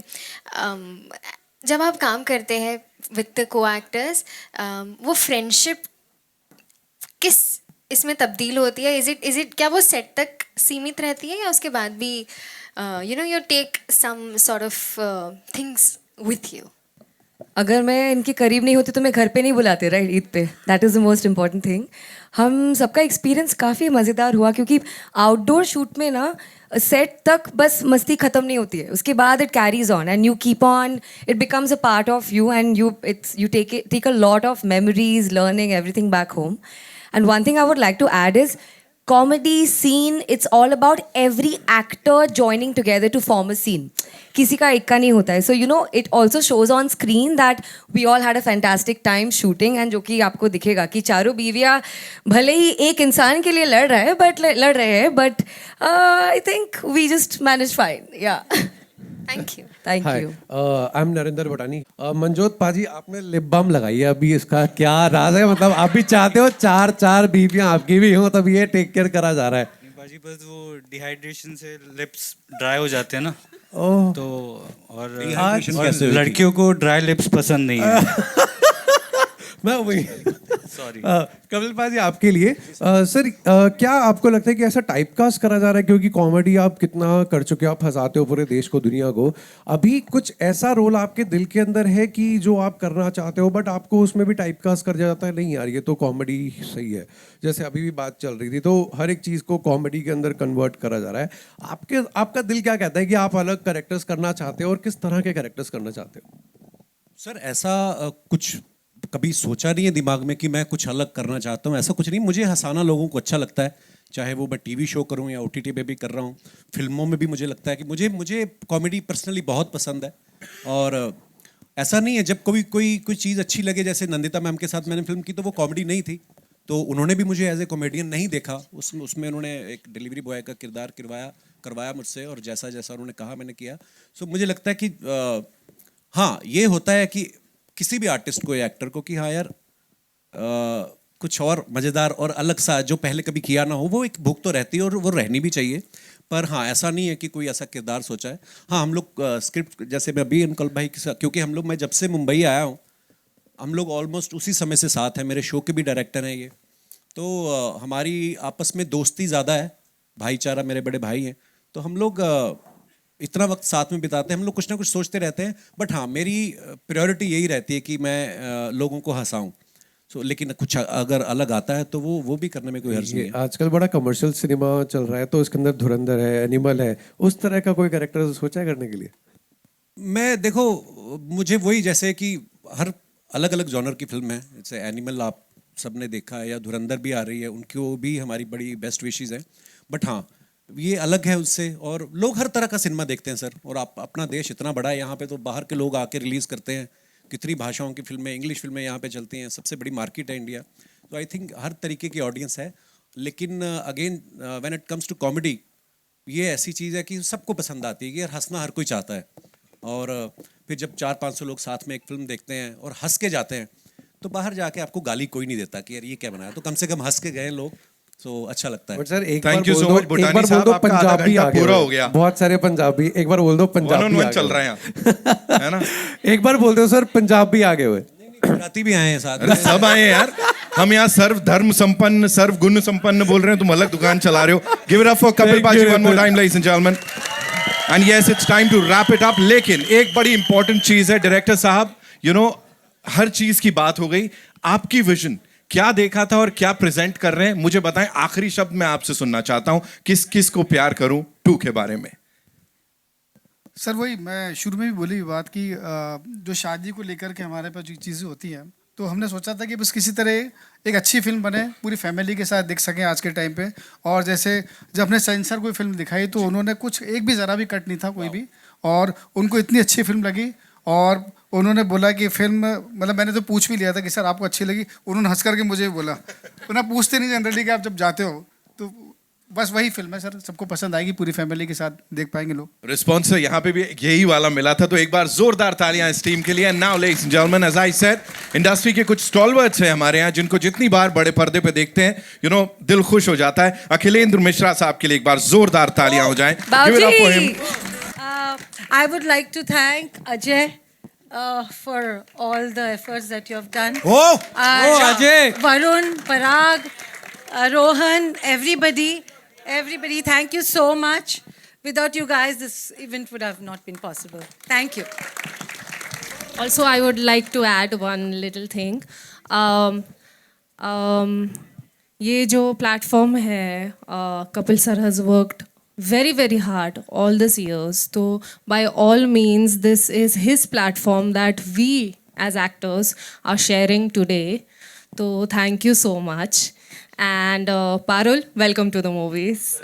जब आप काम करते हैं विद द को एक्टर्स, वो फ्रेंडशिप किस इसमें तब्दील होती है? इज इट क्या वो सेट तक सीमित रहती है, या उसके बाद भी you take some sort of things with you? अगर मैं इनके करीब नहीं होती तो मैं घर पे नहीं बुलाते, राइट, ईद पे. That is the most important thing. हम सबका एक्सपीरियंस काफ़ी मज़ेदार हुआ क्योंकि आउटडोर शूट में ना सेट तक बस मस्ती ख़त्म नहीं होती है, उसके बाद it carries on and you keep on, it becomes a part of you and you take a lot of memories, learning everything back home. And one thing I would like to add is comedy scene, it's all about every actor joining together to form a scene. किसी का एक का नहीं होता है. So you know it also shows on screen that we all had a fantastic time shooting and जो कि आपको दिखेगा कि चारों बीवियाँ भले ही एक इंसान के लिए लड़ रहे हैं but I think we just managed fine. Yeah. Thank you. Thank Hi, you. I'm Narendra भटानी. Manjot पाजी, आपने लिप बाम लगाई है, अभी इसका क्या राज है? मतलब आप भी चाहते हो चार बीवियां आपकी भी हो, तब ये टेक केयर करा जा रहा है. बाजी बस वो डिहाइड्रेशन से लिप्स ड्राई हो जाते हैं ना. ओह. तो और Dehydration कैसे हुई? लड़कियों को ड्राई लिप्स पसंद नहीं है. मैं वही सॉरी. कपिल पाजी, आपके लिए सर, क्या आपको लगता है कि ऐसा टाइपकास्ट करा जा रहा है? क्योंकि कॉमेडी आप कितना कर चुके हो, आप हंसाते हो पूरे देश को, दुनिया को. अभी कुछ ऐसा रोल आपके दिल के अंदर है कि जो आप करना चाहते हो बट आपको उसमें भी टाइपकास्ट कर जाता है, नहीं यार ये तो कॉमेडी सही है. जैसे अभी भी बात चल रही थी, तो हर एक चीज़ को कॉमेडी के अंदर कन्वर्ट करा जा रहा है. आपका दिल क्या कहता है कि आप अलग कैरेक्टर्स करना चाहते हो और किस तरह के कैरेक्टर्स करना चाहते हो? सर ऐसा कुछ कभी सोचा नहीं है दिमाग में कि मैं कुछ अलग करना चाहता हूँ, ऐसा कुछ नहीं. मुझे हंसाना लोगों को अच्छा लगता है, चाहे वो मैं टीवी शो करूँ या OTT पे भी कर रहा हूँ. फिल्मों में भी मुझे लगता है कि मुझे कॉमेडी पर्सनली बहुत पसंद है. और ऐसा नहीं है जब कोई चीज़ अच्छी लगे, जैसे नंदिता मैम के साथ मैंने फिल्म की तो वो कॉमेडी नहीं थी, तो उन्होंने भी मुझे एज ए कॉमेडियन नहीं देखा. उसमें उन्होंने एक डिलीवरी बॉय का किरदार करवाया मुझसे, और जैसा जैसा उन्होंने कहा मैंने किया. सो मुझे लगता है कि हाँ, ये होता है कि किसी भी आर्टिस्ट को या एक्टर को कि हाँ यार कुछ और मज़ेदार और अलग सा जो पहले कभी किया ना हो, वो एक भूख तो रहती है और वो रहनी भी चाहिए. पर हाँ, ऐसा नहीं है कि कोई ऐसा किरदार सोचा है. हाँ, हम लोग स्क्रिप्ट, जैसे मैं अभी अंकल भाई के साथ, क्योंकि मैं जब से मुंबई आया हूँ, हम लोग ऑलमोस्ट उसी समय से साथ हैं. मेरे शो के भी डायरेक्टर हैं ये, तो हमारी आपस में दोस्ती ज़्यादा है, भाईचारा, मेरे बड़े भाई हैं, तो हम लोग इतना वक्त साथ में बिताते हैं. हम लोग कुछ ना कुछ सोचते रहते हैं. बट हाँ, मेरी प्रायोरिटी यही रहती है कि मैं लोगों को हंसाऊं. लेकिन कुछ अगर अलग आता है तो वो भी करने में कोई हर्ज नहीं है. आजकल बड़ा कमर्शियल सिनेमा चल रहा है, तो इसके अंदर धुरंधर है, एनिमल है, उस तरह का कोई कैरेक्टर सोचा है करने के लिए? मैं देखो, मुझे वही, जैसे कि हर अलग अलग जॉनर की फिल्म है, जैसे एनिमल आप सबने देखा है, या धुरंधर भी आ रही है, उनको भी हमारी बड़ी बेस्ट विशेज़ है. बट हाँ, ये अलग है उससे, और लोग हर तरह का सिनेमा देखते हैं सर. और आप, अपना देश इतना बड़ा है, यहाँ पे तो बाहर के लोग आके रिलीज़ करते हैं. कितनी भाषाओं की फिल्में, इंग्लिश फिल्में यहाँ पे चलती हैं, सबसे बड़ी मार्केट है इंडिया. तो आई थिंक हर तरीके की ऑडियंस है. लेकिन again when it comes to comedy, ये ऐसी चीज़ है कि सबको पसंद आती है कि यार हंसना हर कोई चाहता है. और फिर जब 400-500 लोग साथ में एक फिल्म देखते हैं और हंस के जाते हैं, तो बाहर जाके आपको गाली कोई नहीं देता कि यार ये क्या बनाया. तो कम से कम हंस के गए लोग, तो अच्छा लगता है. बट सर एक Thank बार you बोल so दो, much, एक भूटानी बार बोल साहब, दो आपका आधा पंजाबी घंटा आ गए. पूरा हो गया. बहुत सारे पंजाबी, एक बार बोल दो पंजाबी 1-on-1 चल रहा है यहाँ, है ना? एक बार बोल दो सर, पंजाबी आ गए हुए. गुजराती भी आए हैं साथ. अरे सब आए हैं यार. हम यहाँ सर्व धर्म संपन्न, सर्व गुण संपन्न बोल रहे हैं, तुम अलग दुकान चला रहे हो. Give it up for Kapil paaji one more time, ladies and gentleman. And yes, it's time to wrap it up. लेकिन एक बड़ी इंपॉर्टेंट चीज है डायरेक्टर साहब, हर चीज की बात हो गई. आपकी विजन क्या देखा था और क्या प्रेजेंट कर रहे हैं, मुझे बताएं. आखिरी शब्द मैं आपसे सुनना चाहता हूं, किस को प्यार करूं 2 के बारे में. सर वही मैं शुरू में भी बोली बात कि जो शादी को लेकर के हमारे पास जो चीज़ें होती हैं, तो हमने सोचा था कि बस किसी तरह एक अच्छी फिल्म बने, पूरी फैमिली के साथ देख सकें आज के टाइम पे. और जैसे जब हमने सेंसर कोई फिल्म दिखाई तो उन्होंने कुछ एक भी ज़रा भी कट नहीं था कोई भी, और उनको इतनी अच्छी फिल्म लगी. और उन्होंने बोला कि फिल्म, मतलब मैंने तो पूछ भी लिया था कि सर आपको अच्छी लगी, उन्होंने हंस करके मुझे बोला. उन्हें पूछते नहीं जनरली कि आप जब जाते हो, तो बस वही फिल्म है सर, सबको पसंद आएगी, पूरी फैमिली के साथ देख पाएंगे लोग. रिस्पॉन्स यहाँ पे भी यही वाला मिला था, तो एक बार जोरदार तालियां इस टीम के लिए. Now ladies and gentleman, as I said, industry के कुछ स्टॉलवर्ड्स हैं हमारे यहाँ, जिनको जितनी बार बड़े पर्दे पे देखते हैं, दिल खुश हो जाता है. अखिलेंद्र मिश्रा साहब के लिए एक बार जोरदार तालियां हो जाएं. Give it up for him. I would like to thank Ajay for all the efforts that you have done. Oh, Ajay! Varun, Parag, Rohan, everybody, thank you so much. Without you guys, this event would have not been possible. Thank you. Also, I would like to add one little thing. ये जो platform है, Kapil sir has worked very hard all these years. So by all means, this is his platform that we as actors are sharing today. So thank you so much. And Parul, welcome to the movies.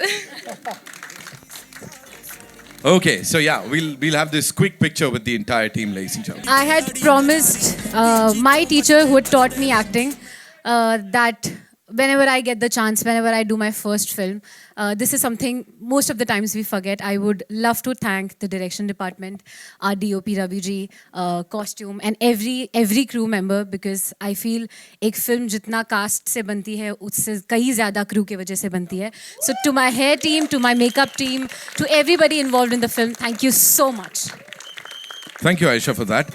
Okay, so yeah, we'll have this quick picture with the entire team, ladies and gentlemen. I had promised my teacher who had taught me acting that whenever I get the chance, whenever I do my first film, this is something most of the times we forget. I would love to thank the direction department, our DOP Ravi ji, costume, and every crew member, because I feel एक film जितना cast से बनती है उससे कहीं ज़्यादा crew के वजह से बनती है. So to my hair team, to my makeup team, to everybody involved in the film, thank you so much. Thank you, Aisha, for that.